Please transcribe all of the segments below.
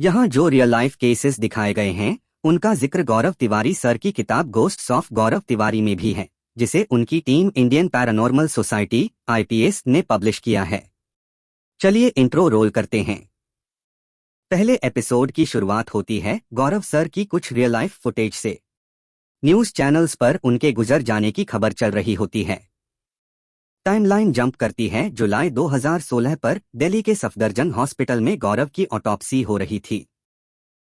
यहाँ जो real life cases दिखाए गए हैं उनका जिक्र गौरव तिवारी सर की किताब गोस्ट्स ऑफ गौरव तिवारी में भी है, जिसे उनकी team Indian paranormal society (IPS) ने पब्लिश किया है। चलिए इंट्रो रोल करते हैं। पहले एपिसोड की शुरुआत होती है गौरव सर की कुछ रियल लाइफ फुटेज से। न्यूज चैनल्स पर उनके गुजर जाने की खबर चल रही होती है। टाइमलाइन जंप करती है जुलाई 2016 पर दिल्ली के सफदरजंग हॉस्पिटल में गौरव की ऑटोप्सी हो रही थी।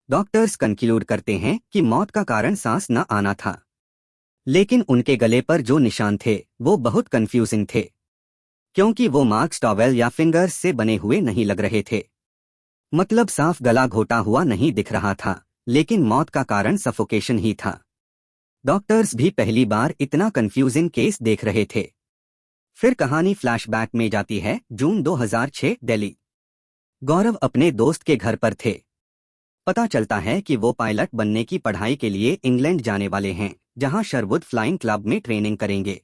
डॉक्टर्स कंक्लूड करते हैं कि मौत का कारण सांस न आना था, लेकिन उनके गले पर जो निशान थे वो बहुत कंफ्यूजिंग थे, क्योंकि वो मार्क्स टॉवेल या फिंगर्स से बने हुए नहीं लग रहे थे। मतलब साफ गला घोटा हुआ नहीं दिख रहा था, लेकिन मौत का कारण सफोकेशन ही था। डॉक्टर्स भी पहली बार इतना कंफ्यूजिंग केस देख रहे थे। फिर कहानी फ्लैशबैक में जाती है जून 2006 दिल्ली। गौरव अपने दोस्त के घर पर थे। पता चलता है कि वो पायलट बनने की पढ़ाई के लिए इंग्लैंड जाने वाले हैं, जहां शरवुड फ्लाइंग क्लब में ट्रेनिंग करेंगे।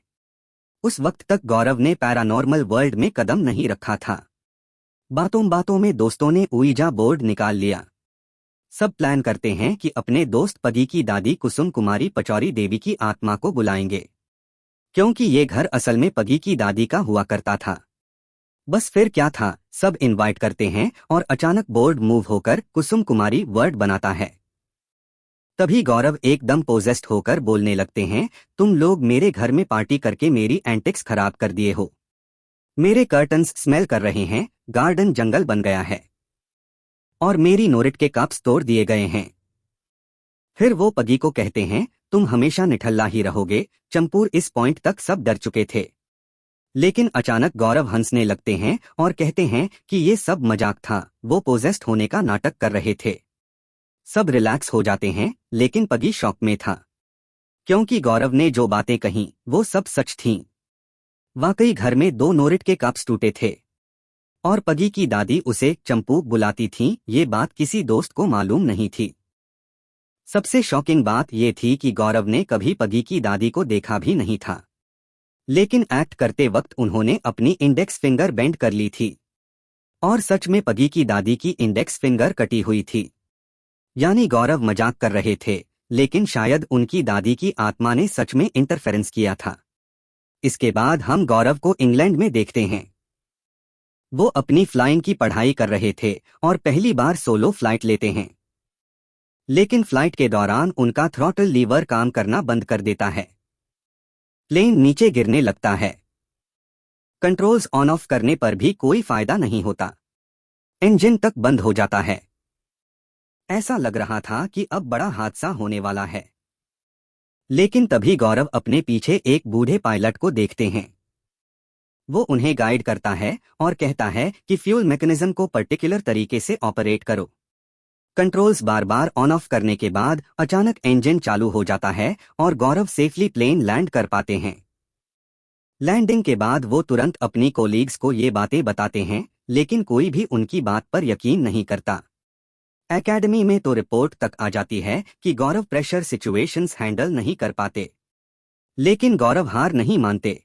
उस वक्त तक गौरव ने पैरानॉर्मल वर्ल्ड में कदम नहीं रखा था। बातों बातों में दोस्तों ने उईजा बोर्ड निकाल लिया। सब प्लान करते हैं कि अपने दोस्त पगी की दादी कुसुम कुमारी पचौरी देवी की आत्मा को बुलाएंगे, क्योंकि ये घर असल में पगी की दादी का हुआ करता था। बस फिर क्या था, सब इनवाइट करते हैं और अचानक बोर्ड मूव होकर कुसुम कुमारी वर्ड बनाता है। तभी गौरव एकदम पोजेस्ड होकर बोलने लगते हैं, तुम लोग मेरे घर में पार्टी करके मेरी एंटिक्स खराब कर दिए हो। मेरे कर्टन्स स्मेल कर रहे हैं, गार्डन जंगल बन गया है, और मेरी नोरिट के कप्स तोड़ दिए गए हैं। फिर वो पगी को कहते हैं, तुम हमेशा निठल्ला ही रहोगे। चंपूर इस पॉइंट तक सब डर चुके थे, लेकिन अचानक गौरव हंसने लगते हैं और कहते हैं कि ये सब मजाक था, वो पोजेस्ड होने का नाटक कर रहे थे। सब रिलैक्स हो जाते हैं, लेकिन पगी शॉक में था, क्योंकि गौरव ने जो बातें कहीं वो सब सच थीं। वाकई घर में 2 नोरिट के कप्स टूटे थे, और पगी की दादी उसे चंपू बुलाती थीं। ये बात किसी दोस्त को मालूम नहीं थी। सबसे शॉकिंग बात ये थी कि गौरव ने कभी पगी की दादी को देखा भी नहीं था, लेकिन एक्ट करते वक्त उन्होंने अपनी इंडेक्स फिंगर बेंड कर ली थी, और सच में पगी की दादी की इंडेक्स फिंगर कटी हुई थी। यानी गौरव मजाक कर रहे थे, लेकिन शायद उनकी दादी की आत्मा ने सच में इंटरफेरेंस किया था। इसके बाद हम गौरव को इंग्लैंड में देखते हैं। वो अपनी फ्लाइंग की पढ़ाई कर रहे थे और पहली बार सोलो फ्लाइट लेते हैं, लेकिन फ्लाइट के दौरान उनका थ्रॉटल लीवर काम करना बंद कर देता है। प्लेन नीचे गिरने लगता है। कंट्रोल्स ऑन ऑफ करने पर भी कोई फायदा नहीं होता। इंजन तक बंद हो जाता है। ऐसा लग रहा था कि अब बड़ा हादसा होने वाला है। लेकिन तभी गौरव अपने पीछे एक बूढ़े पायलट को देखते हैं। वो उन्हें गाइड करता है और कहता है कि फ्यूल मैकेनिज्म को पर्टिकुलर तरीके से ऑपरेट करो। Controls bar bar on off करने के बाद अचानक इंजन चालू हो जाता है और गौरव सेफली प्लेन लैंड कर पाते हैं। लैंडिंग के बाद वो तुरंत अपनी कोलीग्स को ये बातें बताते हैं, लेकिन कोई भी उनकी बात पर यकीन नहीं करता। एकेडमी में तो रिपोर्ट तक आ जाती है कि गौरव प्रेशर सिचुएशंस हैंडल नहीं कर पाते, लेकिन गौरव हार नहीं मानते।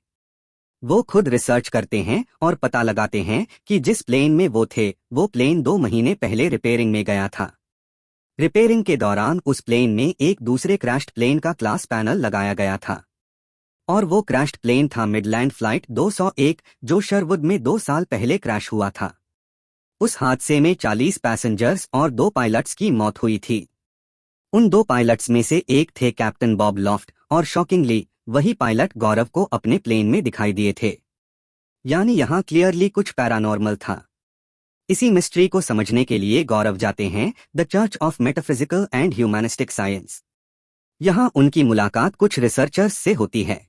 वो खुद रिसर्च करते हैं और पता लगाते हैं कि जिस प्लेन में वो थे वो प्लेन 2 महीने पहले रिपेयरिंग में गया था। रिपेयरिंग के दौरान उस प्लेन में एक दूसरे क्रैश्ड प्लेन का क्लास पैनल लगाया गया था, और वो क्रैश्ड प्लेन था मिडलैंड फ्लाइट 201, जो शरवुड में 2 साल पहले क्रैश हुआ था। उस हादसे में 40 पैसेंजर्स और 2 पायलट्स की मौत हुई थी। उन 2 पायलट्स में से एक थे कैप्टन बॉब लॉफ्ट, और शॉकिंगली वही पायलट गौरव को अपने प्लेन में दिखाई दिए थे। यानी यहाँ क्लियरली कुछ पैरानॉर्मल था। इसी मिस्ट्री को समझने के लिए गौरव जाते हैं the church of metaphysical and humanistic science. यहाँ उनकी मुलाकात कुछ रिसर्चर्स से होती है।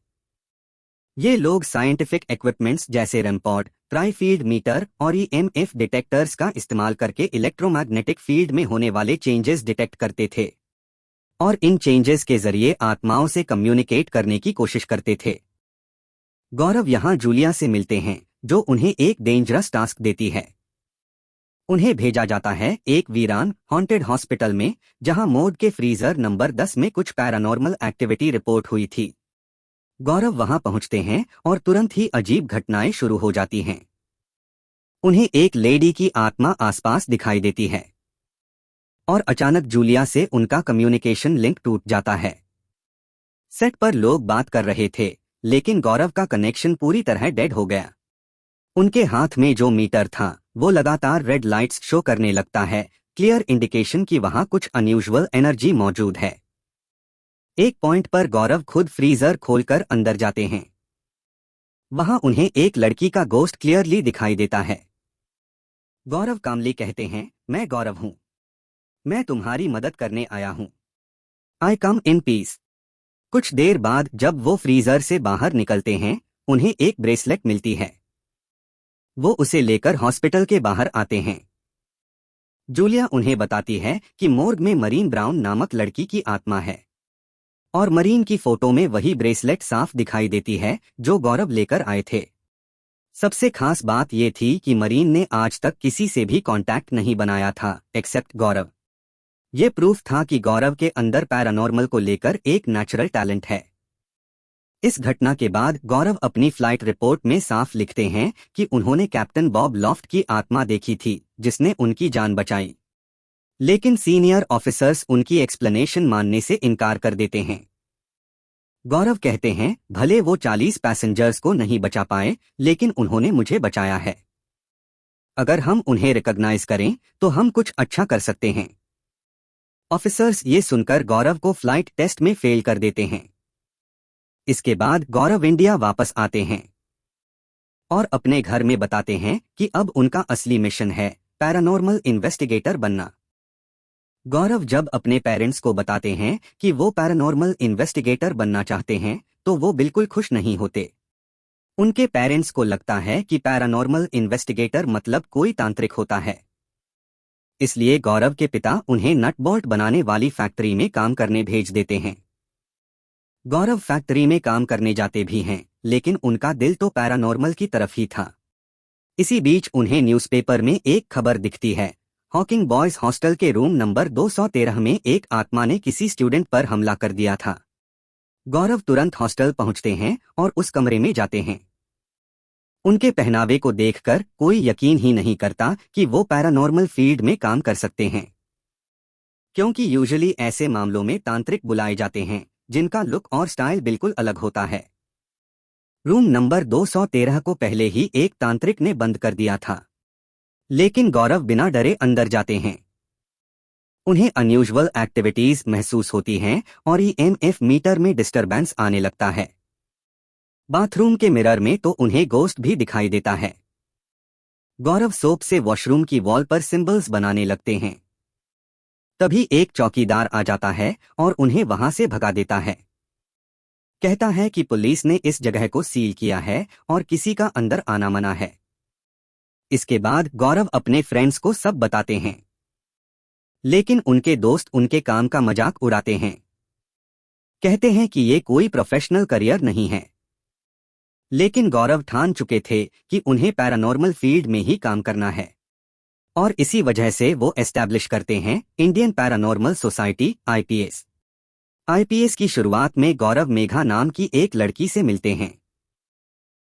ये लोग साइंटिफिक इक्विपमेंट्स जैसे रेमपॉड, ट्राई-फील्ड मीटर और EMF डिटेक्टर्स का इस्तेमाल करके इलेक्ट्रोमैग्नेटिक फील्ड में होने वाले चेंजेस डिटेक्ट करते थे, और इन चेंजेस के जरिए आत्माओं से कम्युनिकेट करने की कोशिश करते थे। गौरव यहाँ जूलिया से मिलते हैं, जो उन्हें एक डेंजरस टास्क देती है। उन्हें भेजा जाता है एक वीरान हॉन्टेड हॉस्पिटल में, जहां मोड के फ्रीजर नंबर 10 में कुछ पैरानॉर्मल एक्टिविटी रिपोर्ट हुई थी। गौरव वहां पहुंचते हैं और तुरंत ही अजीब घटनाएं शुरू हो जाती हैं। उन्हें एक लेडी की आत्मा आसपास दिखाई देती है। और अचानक जूलिया से उनका कम्युनिकेशन लिंक टूट जाता है। सेट पर लोग बात कर रहे थे, लेकिन गौरव का कनेक्शन पूरी तरह डेड हो गया। उनके हाथ में जो मीटर था वो लगातार रेड लाइट्स शो करने लगता है, क्लियर इंडिकेशन कि वहां कुछ अनयूजुअल एनर्जी मौजूद है। एक पॉइंट पर गौरव खुद फ्रीजर खोलकर अंदर जाते हैं। वहां उन्हें एक लड़की का गोस्ट क्लियरली दिखाई देता है। गौरव कामली कहते हैं, मैं गौरव हूं। मैं तुम्हारी मदद करने आया हूं। आई कम इन पीस। कुछ देर बाद जब वो फ्रीजर से बाहर निकलते हैं, उन्हें एक ब्रेसलेट मिलती है। वो उसे लेकर हॉस्पिटल के बाहर आते हैं। जूलिया उन्हें बताती है कि मोर्ग में मरीन ब्राउन नामक लड़की की आत्मा है और मरीन की फोटो में वही ब्रेसलेट साफ दिखाई देती है जो गौरव लेकर आए थे। सबसे खास बात ये थी कि मरीन ने आज तक किसी से भी कांटेक्ट नहीं बनाया था एक्सेप्ट गौरव। ये प्रूफ था कि गौरव के अंदर पैरानॉर्मल को लेकर एक नेचुरल टैलेंट है। इस घटना के बाद गौरव अपनी फ्लाइट रिपोर्ट में साफ लिखते हैं कि उन्होंने कैप्टन बॉब लॉफ्ट की आत्मा देखी थी जिसने उनकी जान बचाई। लेकिन सीनियर ऑफिसर्स उनकी एक्सप्लेनेशन मानने से इनकार कर देते हैं। गौरव कहते हैं, भले वो 40 पैसेंजर्स को नहीं बचा पाए, लेकिन उन्होंने मुझे बचाया है। अगर हम उन्हें रिकॉग्नाइज करें तो हम कुछ अच्छा कर सकते हैं। ऑफिसर्स ये सुनकर गौरव को फ्लाइट टेस्ट में फेल कर देते हैं। इसके बाद गौरव इंडिया वापस आते हैं और अपने घर में बताते हैं कि अब उनका असली मिशन है पैरानॉर्मल इन्वेस्टिगेटर बनना। गौरव जब अपने पेरेंट्स को बताते हैं कि वो पैरानॉर्मल इन्वेस्टिगेटर बनना चाहते हैं तो वो बिल्कुल खुश नहीं होते। उनके पेरेंट्स को लगता है कि पैरानॉर्मल इन्वेस्टिगेटर मतलब कोई तांत्रिक होता है। इसलिए गौरव के पिता उन्हें नट बोल्ट बनाने वाली फैक्ट्री में काम करने भेज देते हैं। गौरव फैक्ट्री में काम करने जाते भी हैं, लेकिन उनका दिल तो पैरानॉर्मल की तरफ ही था। इसी बीच उन्हें न्यूज़पेपर में एक खबर दिखती है, हॉकिंग बॉयज हॉस्टल के रूम नंबर 213 में एक आत्मा ने किसी स्टूडेंट पर हमला कर दिया था। गौरव तुरंत हॉस्टल पहुंचते हैं और उस कमरे में जाते हैं। उनके पहनावे को देखकर कोई यकीन ही नहीं करता कि वो पैरानॉर्मल फील्ड में काम कर सकते हैं, क्योंकि यूजुअली ऐसे मामलों में तांत्रिक बुलाए जाते हैं जिनका लुक और स्टाइल बिल्कुल अलग होता है। रूम नंबर 213 को पहले ही एक तांत्रिक ने बंद कर दिया था, लेकिन गौरव बिना डरे अंदर जाते हैं। उन्हें अनयूजुअल एक्टिविटीज महसूस होती हैं और ईएमएफ मीटर में डिस्टरबेंस आने लगता है। बाथरूम के मिरर में तो उन्हें गोस्ट भी दिखाई देता है। गौरव सोप से वॉशरूम की वॉल पर सिंबल्स बनाने लगते हैं। तभी एक चौकीदार आ जाता है और उन्हें वहां से भगा देता है। कहता है कि पुलिस ने इस जगह को सील किया है और किसी का अंदर आना मना है। इसके बाद गौरव अपने फ्रेंड्स को सब बताते हैं, लेकिन उनके दोस्त उनके काम का मजाक उड़ाते हैं। कहते हैं कि ये कोई प्रोफेशनल करियर नहीं है। लेकिन गौरव ठान चुके थे कि उन्हें पैरानॉर्मल फील्ड में ही काम करना है और इसी वजह से वो एस्टैब्लिश करते हैं Indian paranormal society IPS. IPS की शुरुआत में गौरव मेघा नाम की एक लड़की से मिलते हैं।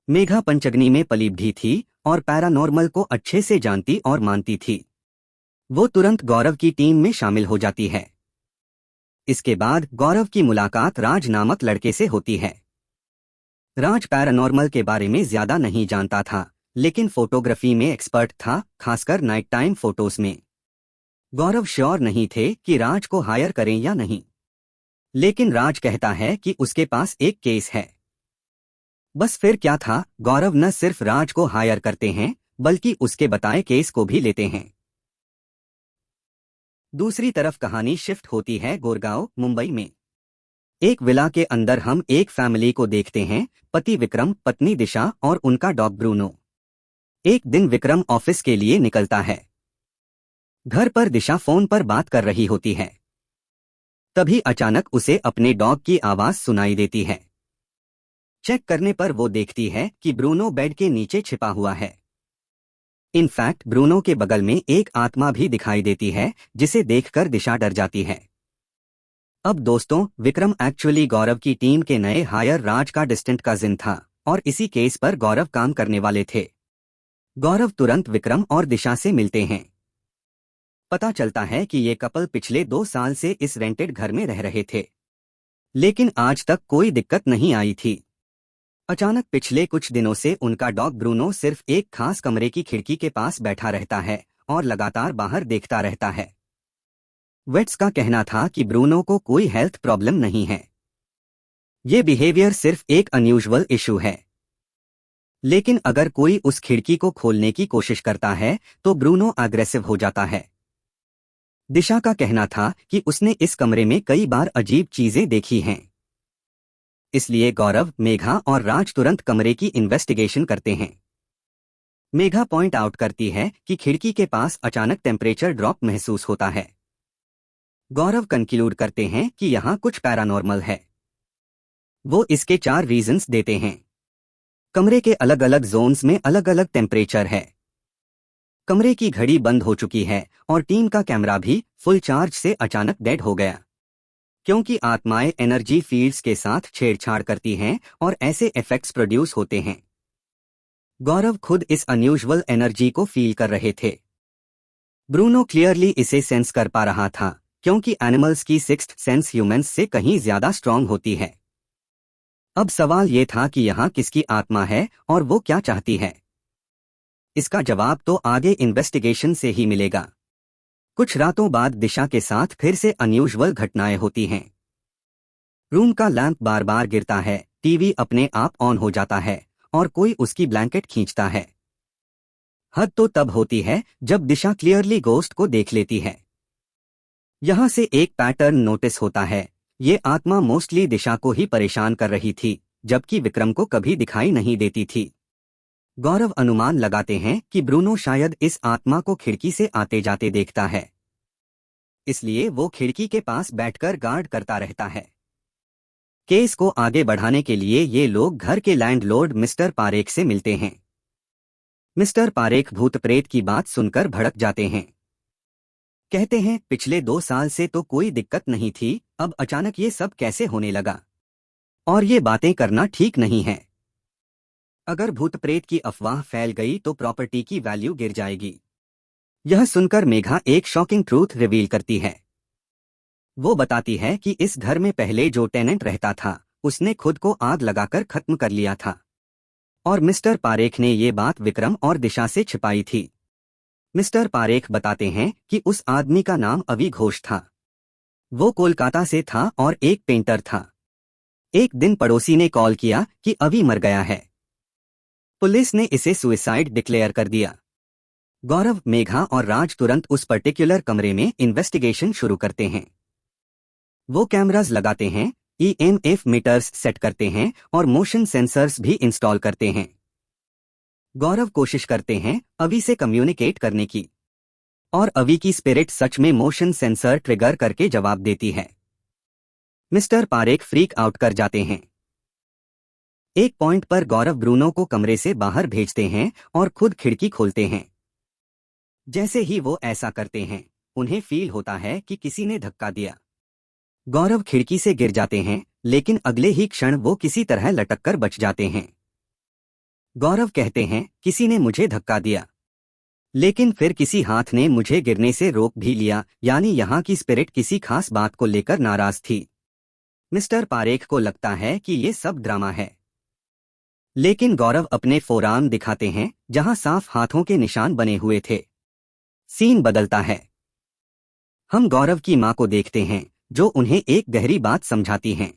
मेघा पंचगनी में पली बढ़ी थी और पैरानॉर्मल को अच्छे से जानती और मानती थी। वो तुरंत गौरव की टीम में शामिल हो जाती है। इसके बाद गौरव की मुलाकात राज नामक लड़के से होती है। राज पैरानॉर्मल के बारे में ज्यादा नहीं जानता था, लेकिन फोटोग्राफी में एक्सपर्ट था, खासकर नाइट टाइम फोटोज में। गौरव श्योर नहीं थे कि राज को हायर करें या नहीं, लेकिन राज कहता है कि उसके पास एक केस है। बस फिर क्या था, गौरव न सिर्फ राज को हायर करते हैं बल्कि उसके बताए केस को भी लेते हैं। दूसरी तरफ कहानी शिफ्ट होती है गुड़गांव, मुंबई में। एक विला के अंदर हम एक फैमिली को देखते हैं, पति विक्रम, पत्नी दिशा और उनका डॉग ब्रूनो। एक दिन विक्रम ऑफिस के लिए निकलता है। घर पर दिशा फोन पर बात कर रही होती है। तभी अचानक उसे अपने डॉग की आवाज सुनाई देती है। चेक करने पर वो देखती है कि ब्रूनो बेड के नीचे छिपा हुआ है। इनफैक्ट ब्रूनो के बगल में एक आत्मा भी दिखाई देती है, जिसे देखकर दिशा डर जाती है। अब दोस्तों, विक्रम एक्चुअली गौरव की टीम के नए हायर राज का डिस्टेंट कजिन था और इसी केस पर गौरव काम करने वाले थे। गौरव तुरंत विक्रम और दिशा से मिलते हैं। पता चलता है कि ये कपल पिछले 2 साल से इस रेंटेड घर में रह रहे थे, लेकिन आज तक कोई दिक्कत नहीं आई थी। अचानक पिछले कुछ दिनों से उनका डॉग ब्रूनो सिर्फ एक खास कमरे की खिड़की के पास बैठा रहता है और लगातार बाहर देखता रहता है। वेट्स का कहना था कि ब्रूनो को कोई हेल्थ प्रॉब्लम नहीं है, ये बिहेवियर सिर्फ एक अनयूजुअल इशू है। लेकिन अगर कोई उस खिड़की को खोलने की कोशिश करता है तो ब्रूनो अग्रेसिव हो जाता है। दिशा का कहना था कि उसने इस कमरे में कई बार अजीब चीजें देखी हैं। इसलिए गौरव, मेघा और राज तुरंत कमरे की इन्वेस्टिगेशन करते हैं। मेघा पॉइंट आउट करती है कि खिड़की के पास अचानक टेम्परेचर ड्रॉप महसूस होता है। गौरव कंक्लूड करते हैं कि यहाँ कुछ पैरानॉर्मल है। वो इसके 4 रीजंस देते हैं। कमरे के अलग अलग जोन्स में अलग अलग टेम्परेचर है। कमरे की घड़ी बंद हो चुकी है और टीम का कैमरा भी फुल चार्ज से अचानक डेड हो गया, क्योंकि आत्माएं एनर्जी फील्ड्स के साथ छेड़छाड़ करती हैं और ऐसे इफेक्ट्स प्रोड्यूस होते हैं। गौरव खुद इस अनयूजुअल एनर्जी को फील कर रहे थे। ब्रूनो क्लियरली इसे सेंस कर पा रहा था, क्योंकि एनिमल्स की सिक्स्थ सेंस ह्यूमंस से कहीं ज्यादा स्ट्रांग होती है। अब सवाल ये था कि यहाँ किसकी आत्मा है और वो क्या चाहती है। इसका जवाब तो आगे इन्वेस्टिगेशन से ही मिलेगा। कुछ रातों बाद दिशा के साथ फिर से अनयूजुअल घटनाएं होती हैं। रूम का लैंप बार बार गिरता है, टीवी अपने आप ऑन हो जाता है और कोई उसकी ब्लैंकेट खींचता है। हद तो तब होती है जब दिशा क्लियरली गोस्ट को देख लेती है। यहां से एक पैटर्न नोटिस होता है। ये आत्मा मोस्टली दिशा को ही परेशान कर रही थी, जबकि विक्रम को कभी दिखाई नहीं देती थी। गौरव अनुमान लगाते हैं कि ब्रूनो शायद इस आत्मा को खिड़की से आते जाते देखता है, इसलिए वो खिड़की के पास बैठकर गार्ड करता रहता है। केस को आगे बढ़ाने के लिए ये लोग घर के लैंडलॉर्ड मिस्टर पारेख से मिलते हैं। मिस्टर पारेख भूत प्रेत की बात सुनकर भड़क जाते हैं। कहते हैं पिछले 2 साल से तो कोई दिक्कत नहीं थी, अब अचानक ये सब कैसे होने लगा, और ये बातें करना ठीक नहीं है। अगर भूत प्रेत की अफवाह फैल गई तो प्रॉपर्टी की वैल्यू गिर जाएगी। यह सुनकर मेघा एक शॉकिंग ट्रूथ रिवील करती है। वो बताती है कि इस घर में पहले जो टेनेंट रहता था उसने खुद को आग लगाकर खत्म कर लिया था, और मिस्टर पारेख ने ये बात विक्रम और दिशा से छिपाई थी। मिस्टर पारेख बताते हैं कि उस आदमी का नाम अवि घोष था। वो कोलकाता से था और एक पेंटर था। एक दिन पड़ोसी ने कॉल किया कि अवि मर गया है। पुलिस ने इसे सुसाइड डिक्लेयर कर दिया। गौरव, मेघा और राज तुरंत उस पर्टिकुलर कमरे में इन्वेस्टिगेशन शुरू करते हैं। वो कैमरास लगाते हैं, EMF मीटर्स सेट करते हैं और मोशन सेंसर्स भी इंस्टॉल करते हैं। गौरव कोशिश करते हैं अवि से कम्युनिकेट करने की, और अवि की स्पिरिट सच में मोशन सेंसर ट्रिगर करके जवाब देती है। मिस्टर पारेख फ्रीक आउट कर जाते हैं। एक पॉइंट पर गौरव ब्रूनो को कमरे से बाहर भेजते हैं और खुद खिड़की खोलते हैं। जैसे ही वो ऐसा करते हैं, उन्हें फील होता है कि किसी ने धक्का दिया। गौरव खिड़की से गिर जाते हैं, लेकिन अगले ही क्षण वो किसी तरह लटककर बच जाते हैं। गौरव कहते हैं किसी ने मुझे धक्का दिया, लेकिन फिर किसी हाथ ने मुझे गिरने से रोक भी लिया, यानी यहाँ की स्पिरिट किसी खास बात को लेकर नाराज थी। मिस्टर पारेख को लगता है कि ये सब ड्रामा है, लेकिन गौरव अपने फोरआर्म दिखाते हैं जहां साफ हाथों के निशान बने हुए थे। सीन बदलता है। हम गौरव की मां को देखते हैं, जो उन्हें एक गहरी बात समझाती हैं।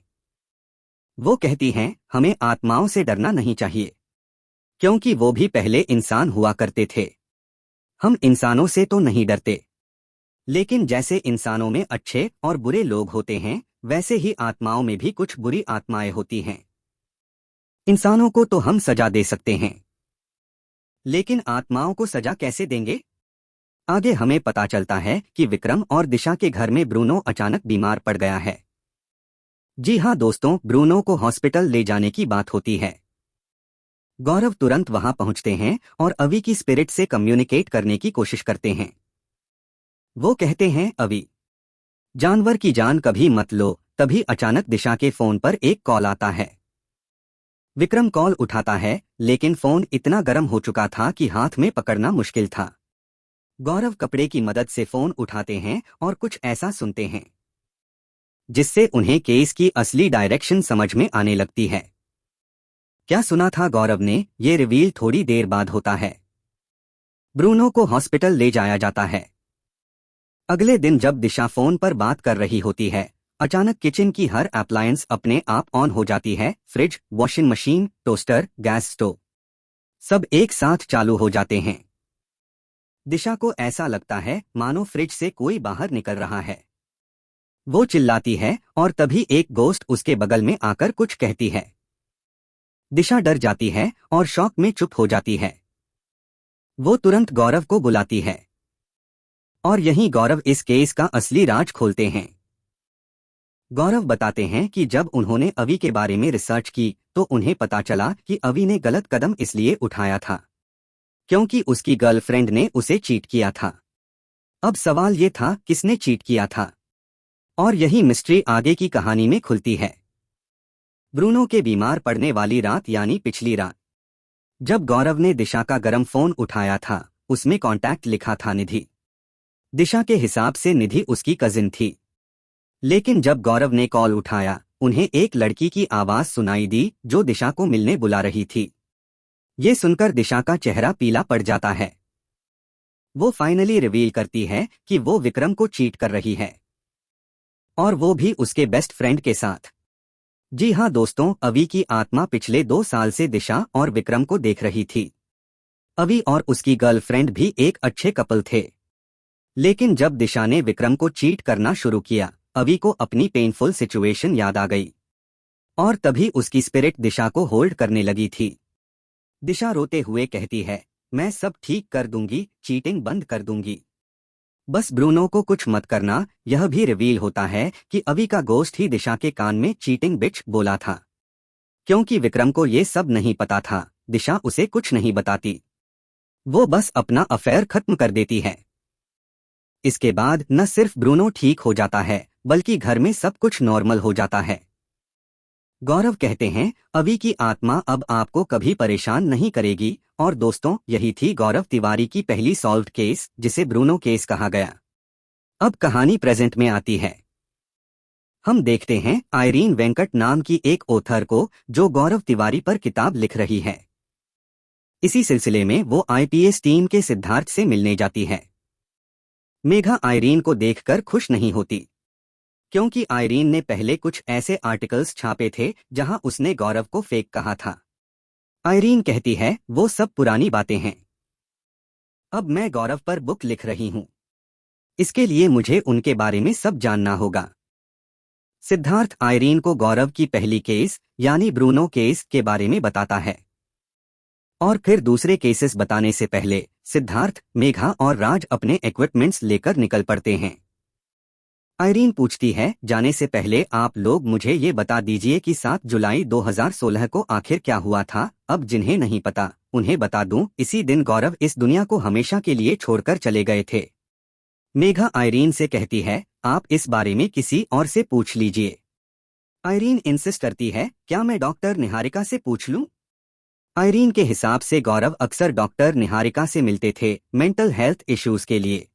वो कहती हैं हमें आत्माओं से डरना नहीं चाहिए, क्योंकि वो भी पहले इंसान हुआ करते थे। हम इंसानों से तो नहीं डरते, लेकिन जैसे इंसानों में अच्छे और बुरे लोग होते हैं, वैसे ही आत्माओं में भी कुछ बुरी आत्माएं होती हैं। इंसानों को तो हम सजा दे सकते हैं, लेकिन आत्माओं को सजा कैसे देंगे? आगे हमें पता चलता है कि विक्रम और दिशा के घर में ब्रूनो अचानक बीमार पड़ गया है। जी हाँ दोस्तों, ब्रूनो को हॉस्पिटल ले जाने की बात होती है। गौरव तुरंत वहां पहुंचते हैं और अवि की स्पिरिट से कम्युनिकेट करने की कोशिश करते हैं। वो कहते हैं अवि, जानवर की जान कभी मत लो। तभी अचानक दिशा के फोन पर एक कॉल आता है। विक्रम कॉल उठाता है, लेकिन फोन इतना गर्म हो चुका था कि हाथ में पकड़ना मुश्किल था। गौरव कपड़े की मदद से फोन उठाते हैं और कुछ ऐसा सुनते हैं जिससे उन्हें केस की असली डायरेक्शन समझ में आने लगती है। क्या सुना था गौरव ने, ये रिवील थोड़ी देर बाद होता है। ब्रूनो को हॉस्पिटल ले जाया जाता है। अगले दिन जब दिशा फोन पर बात कर रही होती है, अचानक किचन की हर अप्लायंस अपने आप ऑन हो जाती है। Fridge, washing machine, toaster, gas stove, सब एक साथ चालू हो जाते हैं। दिशा को ऐसा लगता है मानो फ्रिज से कोई बाहर निकल रहा है। वो चिल्लाती है और तभी एक गोस्ट उसके बगल में आकर कुछ कहती है। दिशा डर जाती है और शॉक में चुप हो जाती है। वो तुरंत गौरव को बुलाती है और यहीं गौरव इस केस का असली राज खोलते हैं। गौरव बताते हैं कि जब उन्होंने अवि के बारे में रिसर्च की तो उन्हें पता चला कि अवि ने गलत कदम इसलिए उठाया था क्योंकि उसकी गर्लफ्रेंड ने उसे चीट किया था। अब सवाल ये था किसने चीट किया था, और यही मिस्ट्री आगे की कहानी में खुलती है। ब्रूनो के बीमार पड़ने वाली रात यानी पिछली रात, जब गौरव ने दिशा का गरम फोन उठाया था, उसमें कॉन्टैक्ट लिखा था निधि। दिशा के हिसाब से निधि उसकी कजिन थी, लेकिन जब गौरव ने कॉल उठाया उन्हें एक लड़की की आवाज सुनाई दी जो दिशा को मिलने बुला रही थी। ये सुनकर दिशा का चेहरा पीला पड़ जाता है। वो फाइनली रिवील करती है कि वो विक्रम को चीट कर रही है, और वो भी उसके बेस्ट फ्रेंड के साथ। जी हाँ दोस्तों, अवि की आत्मा पिछले 2 साल से दिशा और विक्रम को देख रही थी। अवि और उसकी गर्लफ्रेंड भी एक अच्छे कपल थे, लेकिन जब दिशा ने विक्रम को चीट करना शुरू किया, अवि को अपनी पेनफुल सिचुएशन याद आ गई और तभी उसकी स्पिरिट दिशा को होल्ड करने लगी थी। दिशा रोते हुए कहती है, मैं सब ठीक कर दूंगी, चीटिंग बंद कर दूंगी, बस ब्रूनो को कुछ मत करना। यह भी रिवील होता है कि अवि का गोस्ट ही दिशा के कान में चीटिंग बिच बोला था। क्योंकि विक्रम को ये सब नहीं पता था, दिशा उसे कुछ नहीं बताती, वो बस अपना अफेयर खत्म कर देती है। इसके बाद न सिर्फ ब्रूनो ठीक हो जाता है बल्कि घर में सब कुछ नॉर्मल हो जाता है। गौरव कहते हैं, अवि की आत्मा अब आपको कभी परेशान नहीं करेगी। और दोस्तों, यही थी गौरव तिवारी की पहली सॉल्व्ड केस, जिसे ब्रूनो केस कहा गया। अब कहानी प्रेजेंट में आती है। हम देखते हैं आयरीन वेंकट नाम की एक ऑथर को जो गौरव तिवारी पर किताब लिख रही है। इसी सिलसिले में वो आईपीएस टीम के सिद्धार्थ से मिलने जाती है। मेघा आयरीन को देखकर खुश नहीं होती, क्योंकि आयरीन ने पहले कुछ ऐसे आर्टिकल्स छापे थे जहां उसने गौरव को फेक कहा था। आयरीन कहती है, वो सब पुरानी बातें हैं, अब मैं गौरव पर बुक लिख रही हूं, इसके लिए मुझे उनके बारे में सब जानना होगा। सिद्धार्थ आयरीन को गौरव की पहली केस यानी ब्रूनो केस के बारे में बताता है, और फिर दूसरे केसेस बताने से पहले सिद्धार्थ, मेघा और राज अपने इक्विपमेंट्स लेकर निकल पड़ते हैं। आयरीन पूछती है, जाने से पहले आप लोग मुझे ये बता दीजिए कि 7 जुलाई 2016 को आखिर क्या हुआ था। अब जिन्हें नहीं पता उन्हें बता दूं, इसी दिन गौरव इस दुनिया को हमेशा के लिए छोड़कर चले गए थे। मेघा आयरीन से कहती है, आप इस बारे में किसी और से पूछ लीजिए। आयरीन इंसिस्ट करती है, क्या मैं डॉक्टर निहारिका से पूछ लूं? आयरीन के हिसाब से गौरव अक्सर डॉक्टर निहारिका से मिलते थे मेंटल हेल्थ इश्यूज के लिए,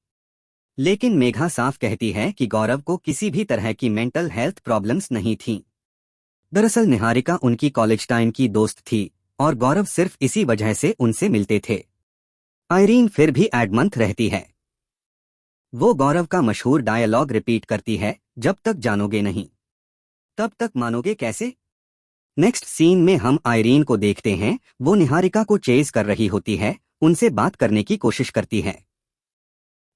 लेकिन मेघा साफ कहती है कि गौरव को किसी भी तरह की मेंटल हेल्थ प्रॉब्लम्स नहीं थीं। दरअसल निहारिका उनकी कॉलेज टाइम की दोस्त थी और गौरव सिर्फ इसी वजह से उनसे मिलते थे। आयरीन फिर भी एडमंथ रहती है। वो गौरव का मशहूर डायलॉग रिपीट करती है, जब तक जानोगे नहीं तब तक मानोगे कैसे। नेक्स्ट सीन में हम आयरीन को देखते हैं, वो निहारिका को चेज कर रही होती है, उनसे बात करने की कोशिश करती है,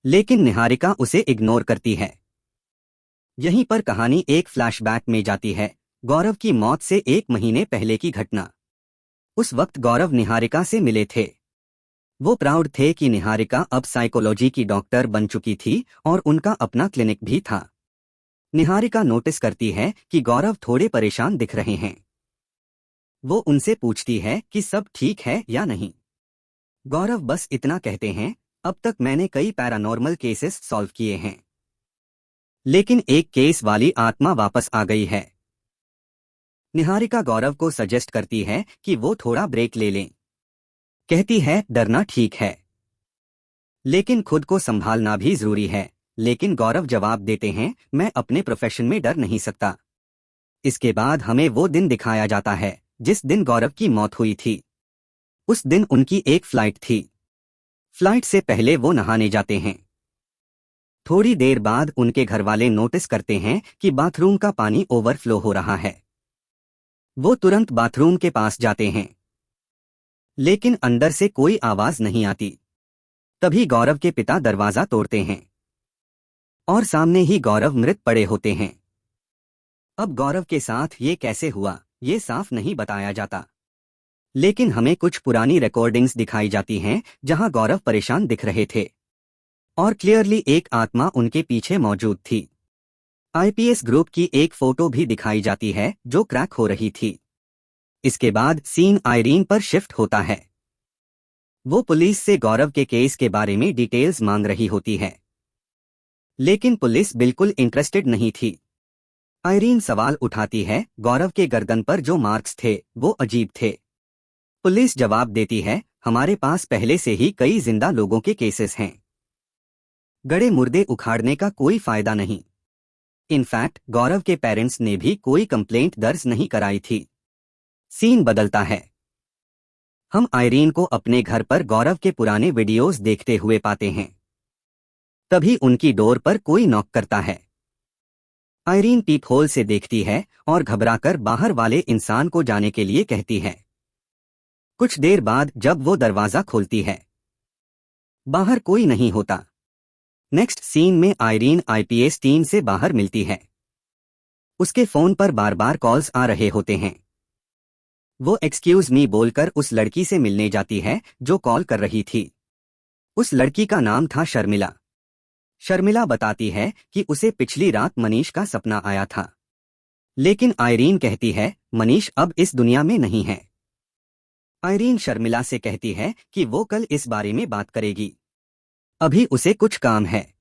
लेकिन निहारिका उसे इग्नोर करती है। यहीं पर कहानी एक फ्लैशबैक में जाती है, गौरव की मौत से 1 महीने पहले की घटना। उस वक्त गौरव निहारिका से मिले थे। वो प्राउड थे कि निहारिका अब साइकोलॉजी की डॉक्टर बन चुकी थी और उनका अपना क्लिनिक भी था। निहारिका नोटिस करती है कि गौरव थोड़े परेशान दिख रहे हैं। वो उनसे पूछती है कि सब ठीक है या नहीं। गौरव बस इतना कहते हैं, अब तक मैंने कई पैरानॉर्मल केसेस सॉल्व किए हैं, लेकिन एक केस वाली आत्मा वापस आ गई है। निहारिका गौरव को सजेस्ट करती है कि वो थोड़ा ब्रेक ले लें। कहती है, डरना ठीक है, लेकिन खुद को संभालना भी जरूरी है। लेकिन गौरव जवाब देते हैं, मैं अपने प्रोफेशन में डर नहीं सकता। इसके बाद हमें वो दिन दिखाया जाता है जिस दिन गौरव की मौत हुई थी। उस दिन उनकी एक फ्लाइट थी। फ्लाइट से पहले वो नहाने जाते हैं। थोड़ी देर बाद उनके घरवाले नोटिस करते हैं कि बाथरूम का पानी ओवरफ्लो हो रहा है। वो तुरंत बाथरूम के पास जाते हैं, लेकिन अंदर से कोई आवाज नहीं आती। तभी गौरव के पिता दरवाजा तोड़ते हैं और सामने ही गौरव मृत पड़े होते हैं। अब गौरव के साथ ये कैसे हुआ, ये साफ नहीं बताया जाता। लेकिन हमें कुछ पुरानी रिकॉर्डिंग्स दिखाई जाती हैं जहां गौरव परेशान दिख रहे थे और क्लियरली एक आत्मा उनके पीछे मौजूद थी। आईपीएस ग्रुप की एक फोटो भी दिखाई जाती है जो क्रैक हो रही थी। इसके बाद सीन आयरीन पर शिफ्ट होता है। वो पुलिस से गौरव के केस के बारे में डिटेल्स मांग रही होती है, लेकिन पुलिस बिल्कुल इंटरेस्टेड नहीं थी। आयरीन सवाल उठाती है, गौरव के गर्दन पर जो मार्क्स थे वो अजीब थे। पुलिस जवाब देती है, हमारे पास पहले से ही कई जिंदा लोगों के केसेस हैं। गड़े मुर्दे उखाड़ने का कोई फायदा नहीं। इनफैक्ट गौरव के पेरेंट्स ने भी कोई कंप्लेंट दर्ज नहीं कराई थी। सीन बदलता है। हम आयरीन को अपने घर पर गौरव के पुराने वीडियोस देखते हुए पाते हैं। तभी उनकी डोर पर कोई नॉक करता है। आयरीन पीप होल से देखती है और घबराकर बाहर वाले इंसान को जाने के लिए कहती है। कुछ देर बाद जब वो दरवाजा खोलती है, बाहर कोई नहीं होता। नेक्स्ट सीन में आयरीन आईपीएस टीम से बाहर मिलती है। उसके फोन पर बार बार कॉल्स आ रहे होते हैं। वो एक्सक्यूज मी बोलकर उस लड़की से मिलने जाती है जो कॉल कर रही थी। उस लड़की का नाम था शर्मिला। शर्मिला बताती है कि उसे पिछली रात मनीष का सपना आया था। लेकिन आयरीन कहती है, मनीष अब इस दुनिया में नहीं है। आयरीन शर्मिला से कहती है कि वो कल इस बारे में बात करेगी, अभी उसे कुछ काम है।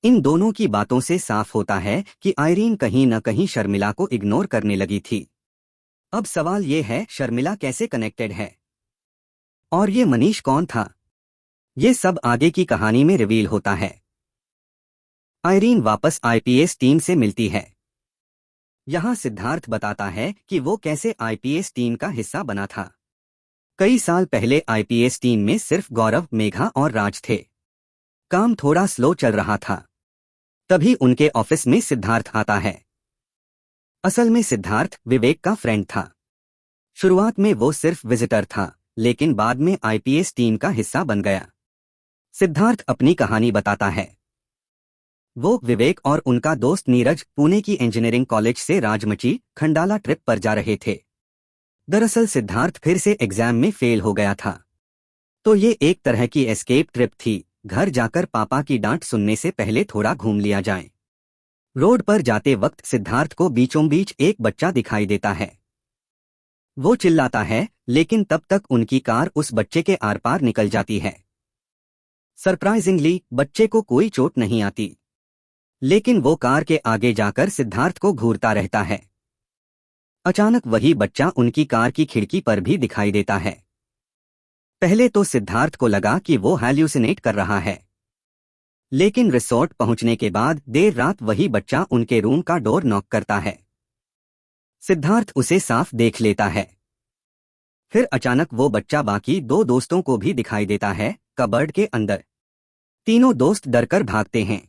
इन दोनों की बातों से साफ होता है कि आयरीन कहीं न कहीं शर्मिला को इग्नोर करने लगी थी। अब सवाल ये है, शर्मिला कैसे कनेक्टेड है और ये मनीष कौन था? ये सब आगे की कहानी में रिवील होता है। आयरीन वापस आईपीएस टीम से मिलती है। यहाँ सिद्धार्थ बताता है कि वो कैसे आईपीएस टीम का हिस्सा बना था। कई साल पहले आईपीएस टीम में सिर्फ गौरव, मेघा और राज थे। काम थोड़ा स्लो चल रहा था। तभी उनके ऑफिस में सिद्धार्थ आता है। असल में सिद्धार्थ विवेक का फ्रेंड था। शुरुआत में वो सिर्फ विजिटर था, लेकिन बाद में आईपीएस टीम का हिस्सा बन गया। सिद्धार्थ अपनी कहानी बताता है। वो, विवेक और उनका दोस्त नीरज पुणे की इंजीनियरिंग कॉलेज से राजमची, खंडाला ट्रिप पर जा रहे थे। दरअसल सिद्धार्थ फिर से एग्जाम में फेल हो गया था, तो ये एक तरह की एस्केप ट्रिप थी। घर जाकर पापा की डांट सुनने से पहले थोड़ा घूम लिया जाए। रोड पर जाते वक्त सिद्धार्थ को बीचों बीच एक बच्चा दिखाई देता है। वो चिल्लाता है, लेकिन तब तक उनकी कार उस बच्चे के आर पार निकल जाती है। सरप्राइजिंगली बच्चे को कोई चोट नहीं आती, लेकिन वो कार के आगे जाकर सिद्धार्थ को घूरता रहता है। अचानक वही बच्चा उनकी कार की खिड़की पर भी दिखाई देता है। पहले तो सिद्धार्थ को लगा कि वो हैल्यूसिनेट कर रहा है, लेकिन रिसोर्ट पहुंचने के बाद देर रात वही बच्चा उनके रूम का डोर नॉक करता है। सिद्धार्थ उसे साफ देख लेता है। फिर अचानक वो बच्चा बाकी दो दोस्तों को भी दिखाई देता है, कबर्ड के अंदर। तीनों दोस्त डरकर भागते हैं,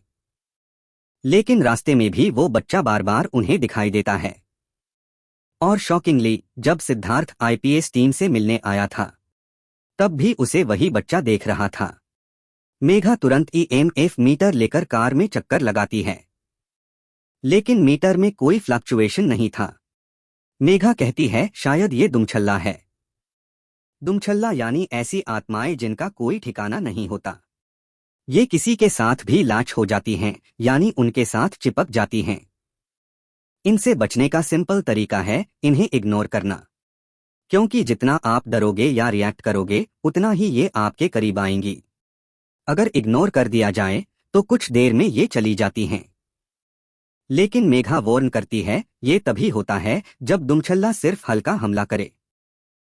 लेकिन रास्ते में भी वो बच्चा बार बार उन्हें दिखाई देता है। और शॉकिंगली, जब सिद्धार्थ आईपीएस टीम से मिलने आया था, तब भी उसे वही बच्चा देख रहा था। मेघा तुरंत ईएमएफ मीटर लेकर कार में चक्कर लगाती है, लेकिन मीटर में कोई फ्लक्चुएशन नहीं था। मेघा कहती है, शायद ये दुमछल्ला है। दुमछल्ला यानी ऐसी आत्माएं जिनका कोई ठिकाना नहीं होता। ये किसी के साथ भी लैच हो जाती हैं, यानी उनके साथ चिपक जाती हैं। इनसे बचने का सिंपल तरीका है इन्हें इग्नोर करना, क्योंकि जितना आप डरोगे या रिएक्ट करोगे उतना ही ये आपके करीब आएंगी। अगर इग्नोर कर दिया जाए तो कुछ देर में ये चली जाती हैं। लेकिन मेघा वार्न करती है, ये तभी होता है जब दुमछल्ला सिर्फ हल्का हमला करे।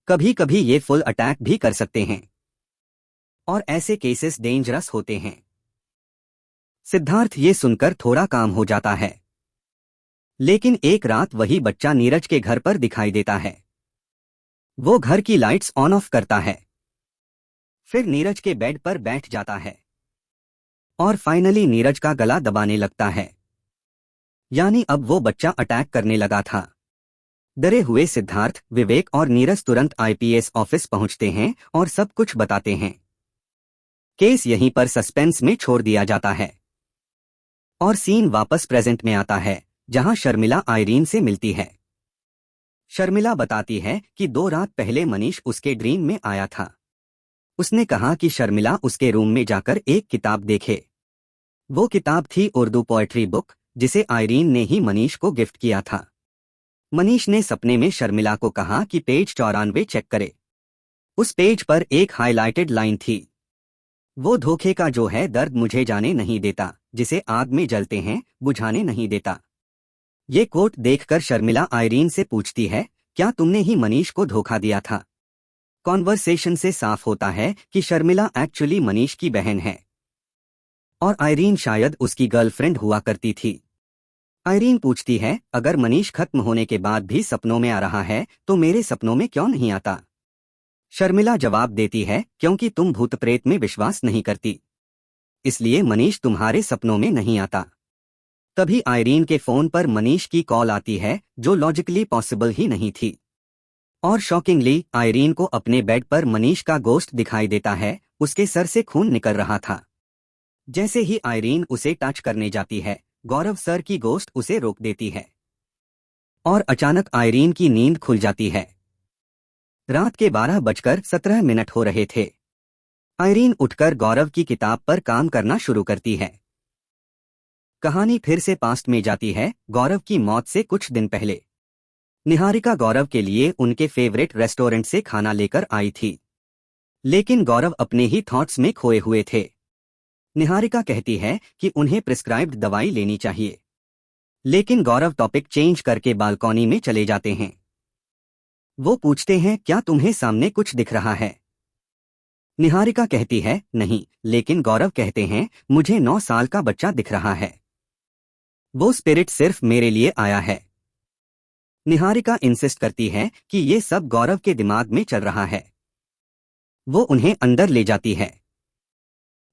कभी कभी ये फुल अटैक भी कर सकते हैं। और ऐसे केसेस डेंजरस होते हैं। सिद्धार्थ ये सुनकर थोड़ा काम हो जाता है। लेकिन एक रात वही बच्चा नीरज के घर पर दिखाई देता है। वो घर की लाइट्स ऑन ऑफ करता है, फिर नीरज के बेड पर बैठ जाता है और फाइनली नीरज का गला दबाने लगता है। यानी अब वो बच्चा अटैक करने लगा था। डरे हुए सिद्धार्थ, विवेक और नीरज तुरंत आईपीएस ऑफिस पहुंचते हैं और सब कुछ बताते हैं। केस यहीं पर सस्पेंस में छोड़ दिया जाता है और सीन वापस प्रेजेंट में आता है, जहां शर्मिला आयरीन से मिलती है। शर्मिला बताती है कि 2 रात पहले मनीष उसके ड्रीम में आया था। उसने कहा कि शर्मिला उसके रूम में जाकर एक किताब देखे। वो किताब थी उर्दू पोएट्री बुक, जिसे आयरीन ने ही मनीष को गिफ्ट किया था। मनीष ने सपने में शर्मिला को कहा कि पेज 94 चेक करे। उस पेज पर एक हाइलाइटेड लाइन थी, वो धोखे का जो है दर्द मुझे जाने नहीं देता, जिसे आग में जलते हैं बुझाने नहीं देता। ये कोट देखकर शर्मिला आयरीन से पूछती है, क्या तुमने ही मनीष को धोखा दिया था? कॉन्वर्सेशन से साफ होता है कि शर्मिला एक्चुअली मनीष की बहन है और आयरीन शायद उसकी गर्लफ्रेंड हुआ करती थी। आयरीन पूछती है, अगर मनीष खत्म होने के बाद भी सपनों में आ रहा है तो मेरे सपनों में क्यों नहीं आता? शर्मिला जवाब देती है, क्योंकि तुम भूत प्रेत में विश्वास नहीं करती, इसलिए मनीष तुम्हारे सपनों में नहीं आता। तभी आयरीन के फोन पर मनीष की कॉल आती है, जो लॉजिकली पॉसिबल ही नहीं थी। और शॉकिंगली आयरीन को अपने बेड पर मनीष का गोश्त दिखाई देता है, उसके सर से खून निकल रहा था। जैसे ही आयरीन उसे टच करने जाती है, गौरव सर की गोश्त उसे रोक देती है और अचानक आयरीन की नींद खुल जाती है। रात के 12:17 हो रहे थे। आयरीन उठकर गौरव की किताब पर काम करना शुरू करती है। कहानी फिर से पास्ट में जाती है, गौरव की मौत से कुछ दिन पहले। निहारिका गौरव के लिए उनके फेवरेट रेस्टोरेंट से खाना लेकर आई थी, लेकिन गौरव अपने ही थॉट्स में खोए हुए थे। निहारिका कहती है कि उन्हें प्रिस्क्राइब्ड दवाई लेनी चाहिए, लेकिन गौरव टॉपिक चेंज करके बालकॉनी में चले जाते हैं। वो पूछते हैं, क्या तुम्हें सामने कुछ दिख रहा है? निहारिका कहती है, नहीं, लेकिन गौरव कहते हैं, मुझे 9 साल का बच्चा दिख रहा है। वो स्पिरिट सिर्फ मेरे लिए आया है। निहारिका इंसिस्ट करती है कि ये सब गौरव के दिमाग में चल रहा है। वो उन्हें अंदर ले जाती है,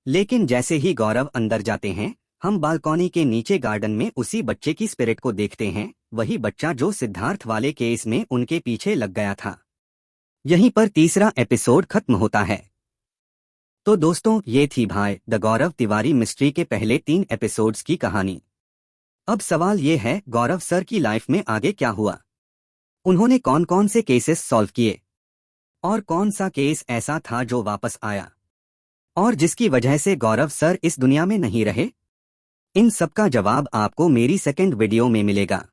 लेकिन जैसे ही गौरव अंदर जाते हैं, हम बालकॉनी के नीचे गार्डन में उसी बच्चे की स्पिरिट को देखते हैं, वही बच्चा जो सिद्धार्थ वाले केस में उनके पीछे लग गया था। यहीं पर तीसरा एपिसोड खत्म होता है। तो दोस्तों, ये थी भाई द गौरव तिवारी मिस्ट्री के पहले 3 एपिसोड्स की कहानी। अब सवाल ये है, गौरव सर की लाइफ में आगे क्या हुआ? उन्होंने कौन कौन से केसेस सॉल्व किए और कौन सा केस ऐसा था जो वापस आया और जिसकी वजह से गौरव सर इस दुनिया में नहीं रहे? इन सब का जवाब आपको मेरी सेकंड वीडियो में मिलेगा,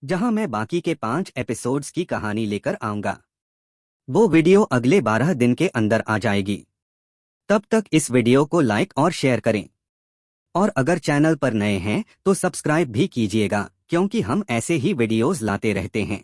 जहां मैं बाकी के 5 एपिसोड्स की कहानी लेकर आऊंगा। वो वीडियो अगले 12 दिन के अंदर आ जाएगी। तब तक इस वीडियो को लाइक और शेयर करें, और अगर चैनल पर नए हैं तो सब्सक्राइब भी कीजिएगा, क्योंकि हम ऐसे ही वीडियोस लाते रहते हैं।